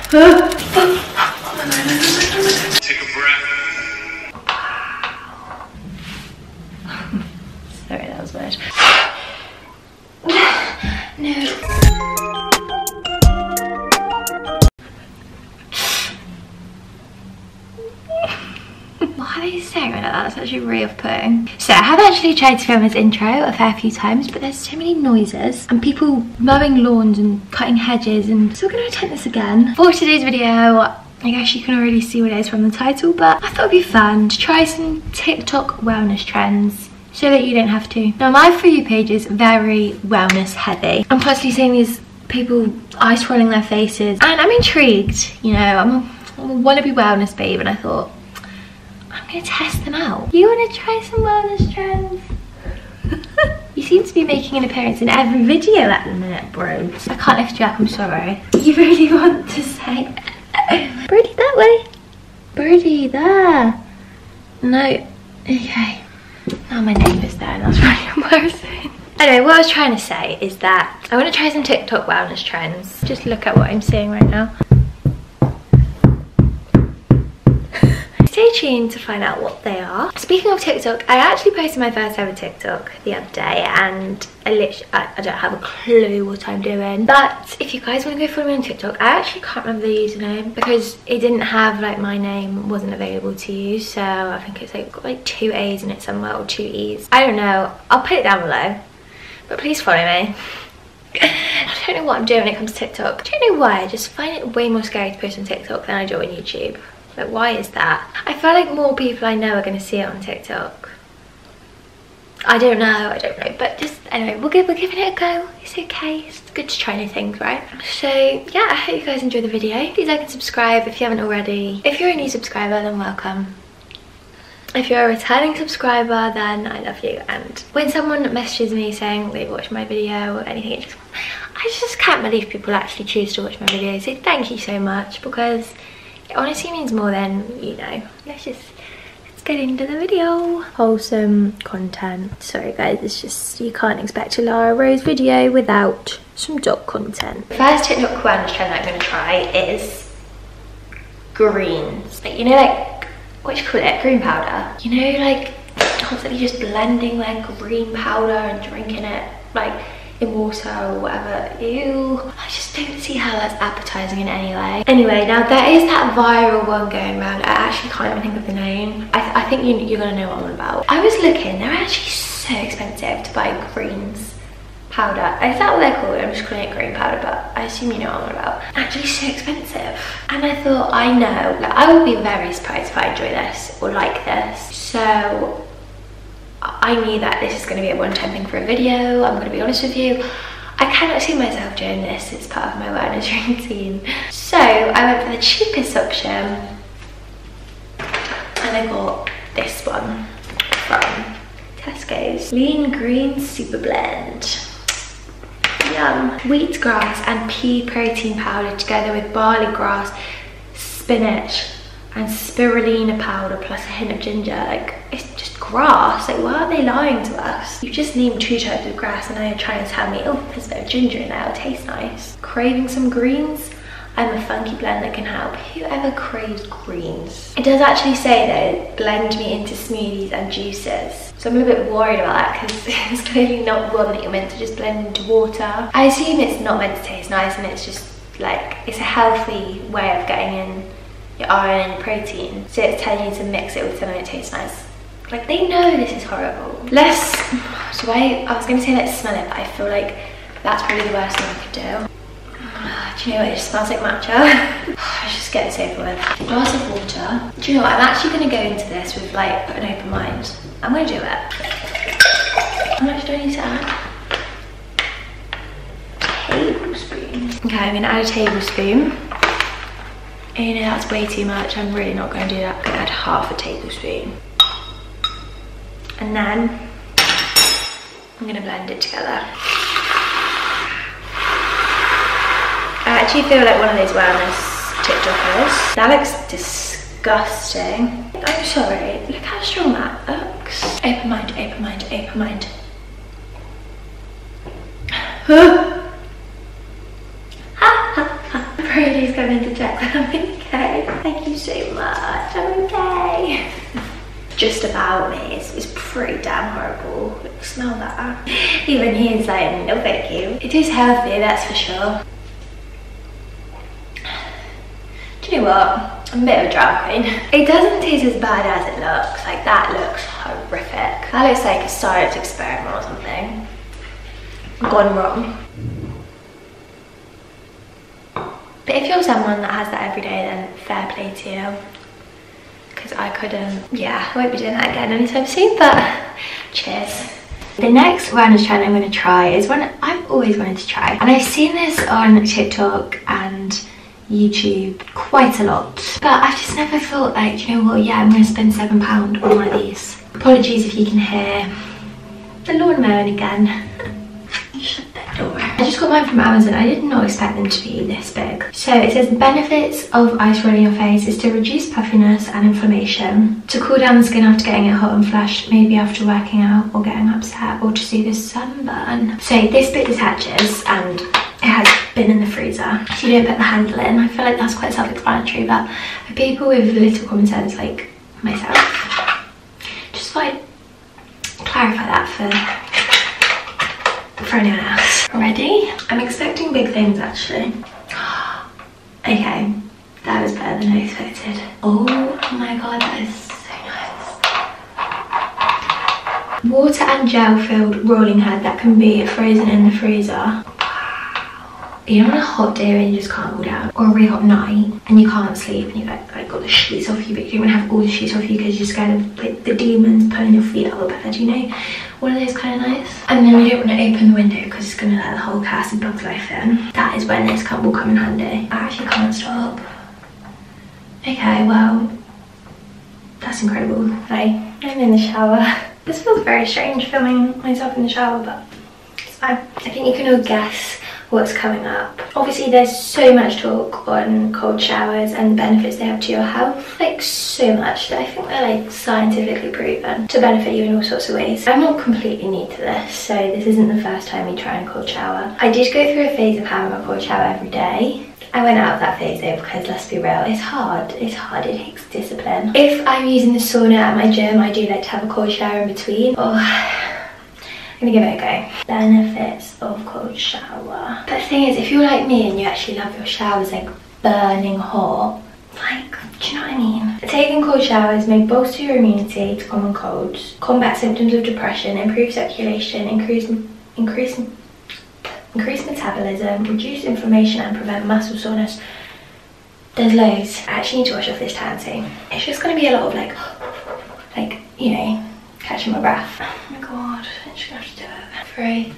Take a breath. Sorry, that was weird. No. Why are they saying that? That's actually really off-putting. So I have actually tried to film this intro a fair few times, but there's so many noises and people mowing lawns and cutting hedges, and so we're going to attempt this again. For today's video, I guess you can already see what it is from the title, but I thought it'd be fun to try some TikTok wellness trends so that you don't have to. Now my For You page is very wellness heavy. I'm constantly seeing these people ice rolling their faces and I'm intrigued, you know, I'm a wannabe wellness babe, and I thought I'm gonna test them out. You wanna try some wellness trends? You seem to be making an appearance in every video at the minute, bro. I can't lift you up, I'm sorry. You really want to say birdie that way, birdie there. No, okay. Oh, my neighbour's there and that's really embarrassing. Anyway, what I was trying to say is that I want to try some TikTok wellness trends. Just look at what I'm seeing right now. Stay tuned to find out what they are. Speaking of TikTok, I actually posted my first ever TikTok the other day and I don't have a clue what I'm doing. But if you guys want to go follow me on TikTok, I actually can't remember the username because it didn't have, like, my name wasn't available to use. So I think it's like got like 2 A's in it somewhere or 2 E's. I don't know. I'll put it down below. But please follow me. I don't know what I'm doing when it comes to TikTok. I don't know why. I just find it way more scary to post on TikTok than I do on YouTube. Like, why is that? I feel like more people I know are going to see it on TikTok. I don't know, but just, anyway, we're giving it a go. It's okay, it's good to try new things, right? So, yeah, I hope you guys enjoy the video. Please like and subscribe if you haven't already. If you're a new subscriber, then welcome. If you're a returning subscriber, then I love you. And when someone messages me saying they've watched my video or anything, I just can't believe people actually choose to watch my videos. So thank you so much, because it honestly means more than you know. Let's get into the video. Wholesome content. Sorry guys, it's just, you can't expect a Lara Rose video without some dog content. The first TikTok wellness trend that I'm going to try is greens. Like, you know, like, what do you call it? Green powder. You know, like, constantly just blending their green powder and drinking it, like, in water or whatever. Ew. I just don't see how that's appetizing in any way. Anyway, now there is that viral one going around. I actually can't even think of the name. I think you're gonna know what I'm on about. I was looking, they're actually so expensive to buy greens powder. Is that what they're called? I'm just calling it green powder, but I assume you know what I'm on about. Actually so expensive. And I thought, I know, like, I would be very surprised if I enjoy this or like this. So I knew that this is going to be a one-time thing for a video. I'm going to be honest with you, I cannot see myself doing this. It's part of my wellness routine. So I went for the cheapest option and I got this one from Tesco's. Lean Green Super Blend. Yum. Wheatgrass and pea protein powder together with barley grass, spinach and spirulina powder plus a hint of ginger. Like, it's just grass. Like, why are they lying to us? You just named 2 types of grass and now you're trying to tell me, oh, there's a bit of ginger in there, it'll taste nice. Craving some greens? I'm a funky blend that can help. Whoever craves greens? It does actually say though, blend me into smoothies and juices. So I'm a little bit worried about that because it's clearly not one that you're meant to just blend into water. I assume it's not meant to taste nice and it's just like, it's a healthy way of getting in your iron and your protein. So it's telling you to mix it with something that tastes nice. Like, they know this is horrible. I was going to say let's smell it, but I feel like that's probably the worst thing I could do. Do you know what, it just smells like matcha. Let's just get this over with. A glass of water. Do you know what, I'm actually going to go into this with like an open mind. I'm going to do it. How much do I need to add? Tablespoon. Okay, I'm going to add a tablespoon. And you know, that's way too much. I'm really not going to do that. I'm going to add half a tablespoon. And then I'm going to blend it together. I actually feel like one of those wellness TikTokers. That looks disgusting. I'm sorry, look how strong that looks. Open mind, open mind, open mind. Rayleigh's coming to check that I'm okay. Thank you so much, I'm okay. Just about me, it's pretty damn horrible. Look, smell that. Even he is like, no thank you. It is healthy, that's for sure. Do you know what? I'm a bit of a drama queen. It doesn't taste as bad as it looks. Like, that looks horrific. That looks like a science experiment or something gone wrong. But if you're someone that has that every day, then fair play to you. Because I couldn't. Yeah, I won't be doing that again anytime soon, but cheers. The next wellness trend I'm going to try is one I've always wanted to try. And I've seen this on TikTok and YouTube quite a lot. But I've just never thought, like, you know what, yeah, I'm going to spend £7 on one of these. Apologies if you can hear the lawn mowing again. Shut that door. I just got mine from Amazon. I did not expect them to be this big. So it says benefits of ice rolling your face is to reduce puffiness and inflammation, to cool down the skin after getting it hot and flushed, maybe after working out or getting upset, or to soothe a sunburn. So this bit detaches and it has been in the freezer, so you don't put the handle in. I feel like that's quite self-explanatory, but for people with little common sense like myself, just thought I'd clarify that for anyone else. Ready? I'm expecting big things actually. Okay, that was better than I expected. Oh my god, that is so nice. Water and gel filled rolling head that can be frozen in the freezer. You know, on a hot day when you just can't go down, or a really hot night and you can't sleep and you've like got the sheets off you, but you don't want to have all the sheets off you because you're scared of like the demons pulling your feet out of the bed, you know? One of those kind of nice. And then you don't want to open the window because it's going to let the whole cast of bugs life in. That is when this will come in handy. I actually can't stop. Okay, well, that's incredible. Hi, I'm in the shower. This feels very strange filming myself in the shower, but it's fine. I think you can all guess what's coming up. Obviously there's so much talk on cold showers and the benefits they have to your health, like so much that I think they're like scientifically proven to benefit you in all sorts of ways. I'm not completely new to this, so this isn't the first time we try a cold shower. I did go through a phase of having a cold shower every day. I went out of that phase though because, let's be real, it's hard, it takes discipline. If I'm using the sauna at my gym, I do like to have a cold shower in between. I'm gonna give it a go. Benefits of cold shower. But the thing is, if you're like me and you actually love your showers like burning hot, like, do you know what I mean? Taking cold showers may bolster your immunity to common colds, combat symptoms of depression, improve circulation, increase metabolism, reduce inflammation and prevent muscle soreness. There's loads. I actually need to wash off this tan soon. It's just gonna be a lot of like, you know, catching my breath. Oh my god, I'm just gonna have to do it. 3,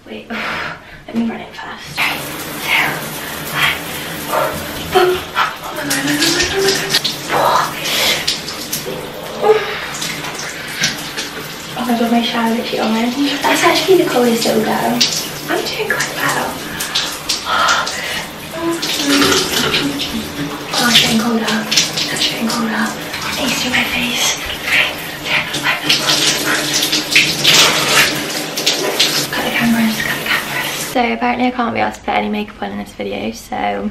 wait, let me run it fast. 3, 2, 1. Oh my god, my shower literally orange. That's actually the coldest it'll go. I'm doing quite well. Oh, it's getting colder. It's getting colder. I need to do my face. Cut the cameras. So apparently I can't be asked to put any makeup on in this video, so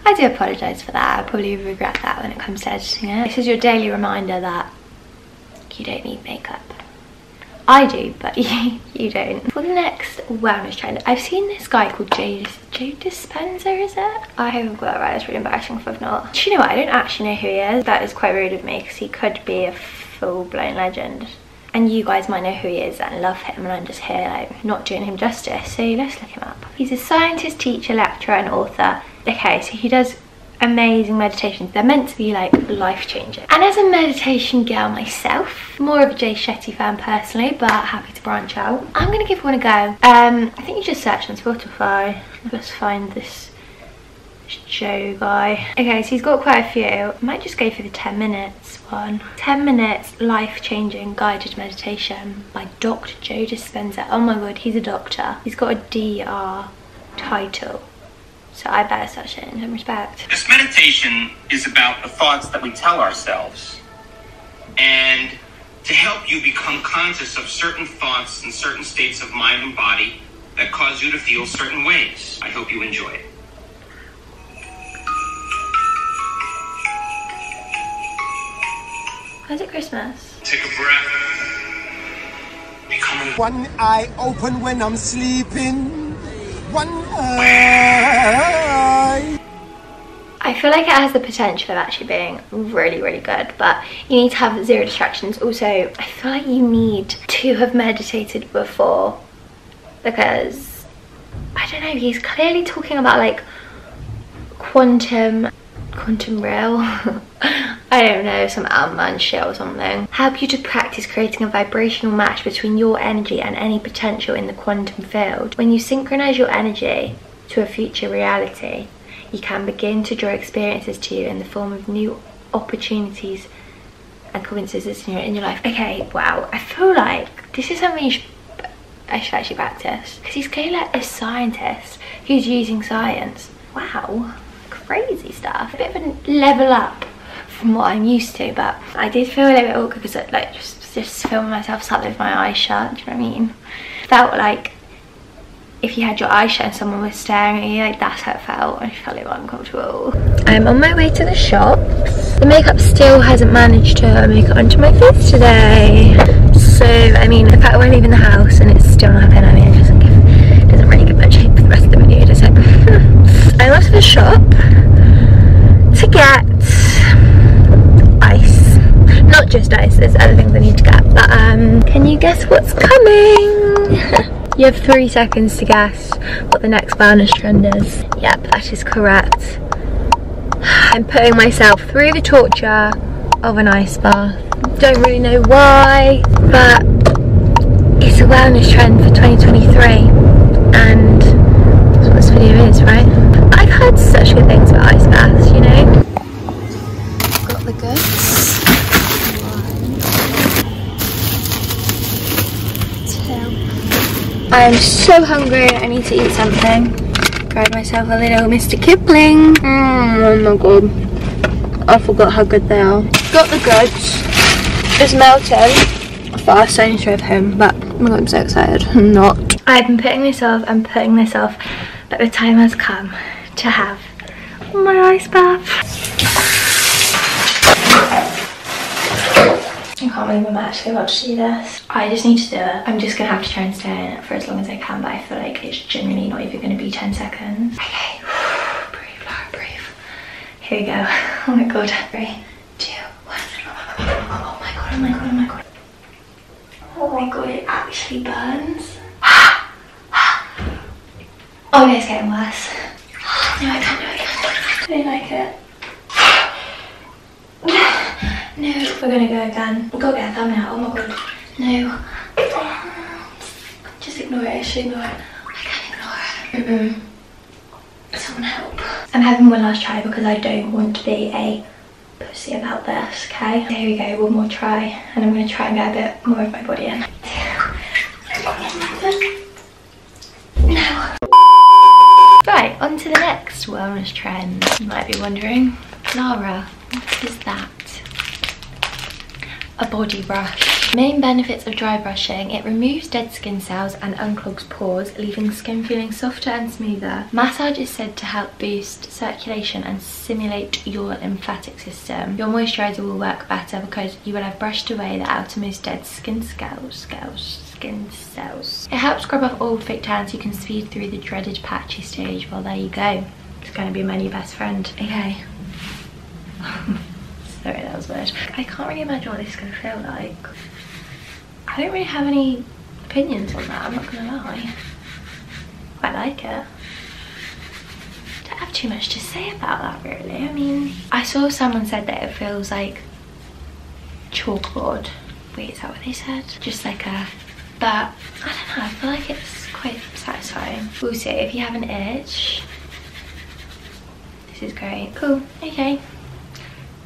I do apologise for that. I'll probably regret that when it comes to editing it. This is your daily reminder that you don't need makeup. I do, but you don't. For the next wellness trend, I've seen this guy called Joe Dispenza, is it? I hope I've got that right. It's really embarrassing if I've not. Do you know what? I don't actually know who he is. That is quite rude of me because he could be a full-blown legend. And you guys might know who he is and love him, and I'm just here like not doing him justice. So let's look him up. He's a scientist, teacher, lecturer and author. Okay, so he does amazing meditations. They're meant to be like life-changing. And as a meditation girl myself, more of a Jay Shetty fan personally, but happy to branch out, I'm gonna give one a go. I think you just search on Spotify. Let's find this Joe guy. Okay, so he's got quite a few. I might just go for the 10 minutes one. 10 minutes life-changing guided meditation by Dr. Joe Dispenza. Oh my god, he's a doctor. He's got a DR title. So I better start showing him respect. This meditation is about the thoughts that we tell ourselves, and to help you become conscious of certain thoughts and certain states of mind and body that cause you to feel certain ways. I hope you enjoy it. Why is it Christmas? Take a breath. Become one eye open when I'm sleeping. One eye. I feel like it has the potential of actually being really, really good, but you need to have 0 distractions. Also, I feel like you need to have meditated before, because I don't know, he's clearly talking about like quantum real I don't know, some Ant-Man shit or something. Help you to practice creating a vibrational match between your energy and any potential in the quantum field. When you synchronize your energy to a future reality, you can begin to draw experiences to you in the form of new opportunities and coincidences in your life. Okay, wow, I feel like this is something I should actually practice, because he's clearly like a scientist who's using science. Wow, crazy stuff. A bit of a level up from what I'm used to, but I did feel a little bit awkward because like just filming myself sat with my eyes shut, do you know what I mean? Felt like if you had your eyes shut and someone was staring at you, like that's how it felt. I felt a little uncomfortable. I'm on my way to the shops. The makeup still hasn't managed to make it onto my face today. So, I mean, the fact that we're leaving the house and it's still not happening, I mean, it doesn't really give much shape for the rest of the video, does it? I went to the shop to get ice. Not just ice, there's other things I need to get. But, can you guess what's coming? You have 3 seconds to guess what the next wellness trend is. Yep, that is correct. I'm putting myself through the torture of an ice bath. Don't really know why, but it's a wellness trend for 2023, and that's what this video is, right? I've heard such good things about ice baths, you know? Got the goods. 1, 2. I'm so hungry, I need to eat something. Grabbed myself a little Mr. Kipling. Oh my god. I forgot how good they are. Got the goods. It's melting. Fast, I need to drive home, but oh my god, I'm so excited. I'm not. I've been putting this off and putting this off, but the time has come to have my ice bath. I can't believe I'm actually about to do this. I just need to do it. I'm just gonna have to try and stay in it for as long as I can, but I feel like it's genuinely not even gonna be 10 seconds. Okay, breathe, Lara, breathe. Here we go. Oh my god. 3, 2, 1. Oh my god, oh my god, oh my god. Oh my god, it actually burns. Oh no, it's getting worse. No, I can't do it. I don't like it. No, we're gonna go again. We've got to get a thumbnail. Oh my god. No. Just ignore it. I should ignore it. I can't ignore it. Someone help. I'm having one last try because I don't want to be a pussy about this, okay? Here we go, one more try. And I'm gonna try and get a bit more of my body in. No. Right, on to the next wellness trend. You might be wondering, Lara, what is that? A body brush. Main benefits of dry brushing: it removes dead skin cells and unclogs pores, leaving skin feeling softer and smoother. Massage is said to help boost circulation and stimulate your lymphatic system. Your moisturizer will work better because you will have brushed away the outermost dead skin cells. It helps scrub off old fake tans. You can speed through the dreaded patchy stage. Well, there you go. It's going to be my new best friend. Okay. Sorry, that was weird. I can't really imagine what this is going to feel like. I don't really have any opinions on that, I'm not going to lie. Quite like it. Don't have too much to say about that, really. I mean, I saw someone said that it feels like chalkboard. Wait, is that what they said? Just like a... But, I don't know, I feel like it's quite satisfying. We'll see. If you have an itch, this is great. Cool, okay.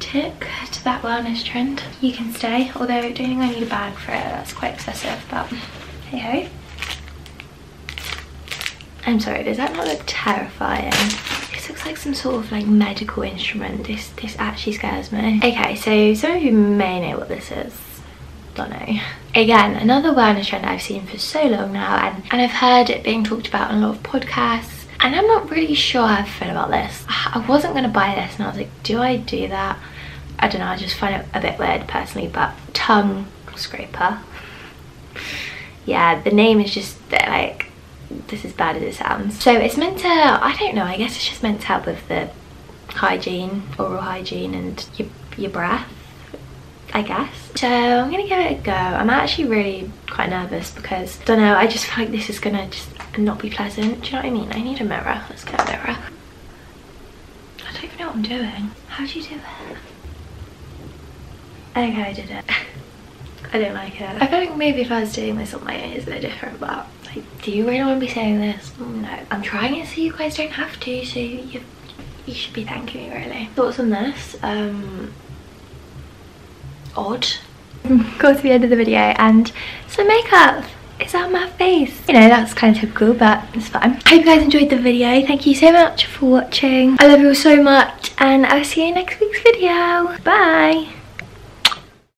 Tick to that wellness trend. You can stay, although I don't think I need a bag for it. That's quite excessive, but hey ho. I'm sorry, does that not look terrifying? This looks like some sort of like medical instrument. This actually scares me. Okay, so some of you may know what this is. Don't know. Again, another wellness trend I've seen for so long now, and I've heard it being talked about on a lot of podcasts, and I'm not really sure how I feel about this. I wasn't going to buy this and I was like, do I do that? I don't know, I just find it a bit weird personally. But tongue scraper, yeah, the name is just like, this is bad as it sounds. So it's meant to, I don't know, I guess it's just meant to help with the hygiene, oral hygiene, and your breath, I guess. So I'm gonna give it a go. I'm actually really quite nervous because, I don't know, I just feel like this is gonna just not be pleasant. Do you know what I mean? I need a mirror. Let's get a mirror. I don't even know what I'm doing. How do you do it? Okay, I did it. I don't like it. I feel like maybe if I was doing this on my own it's a bit different, but like, do you really want to be saying this? No. I'm trying it so you guys don't have to, so you should be thanking me, really. Thoughts on this? Odd. Got to the end of the video and some makeup is on my face. You know, that's kind of typical, but it's fine. I hope you guys enjoyed the video. Thank you so much for watching. I love you all so much, and I'll see you in next week's video. Bye.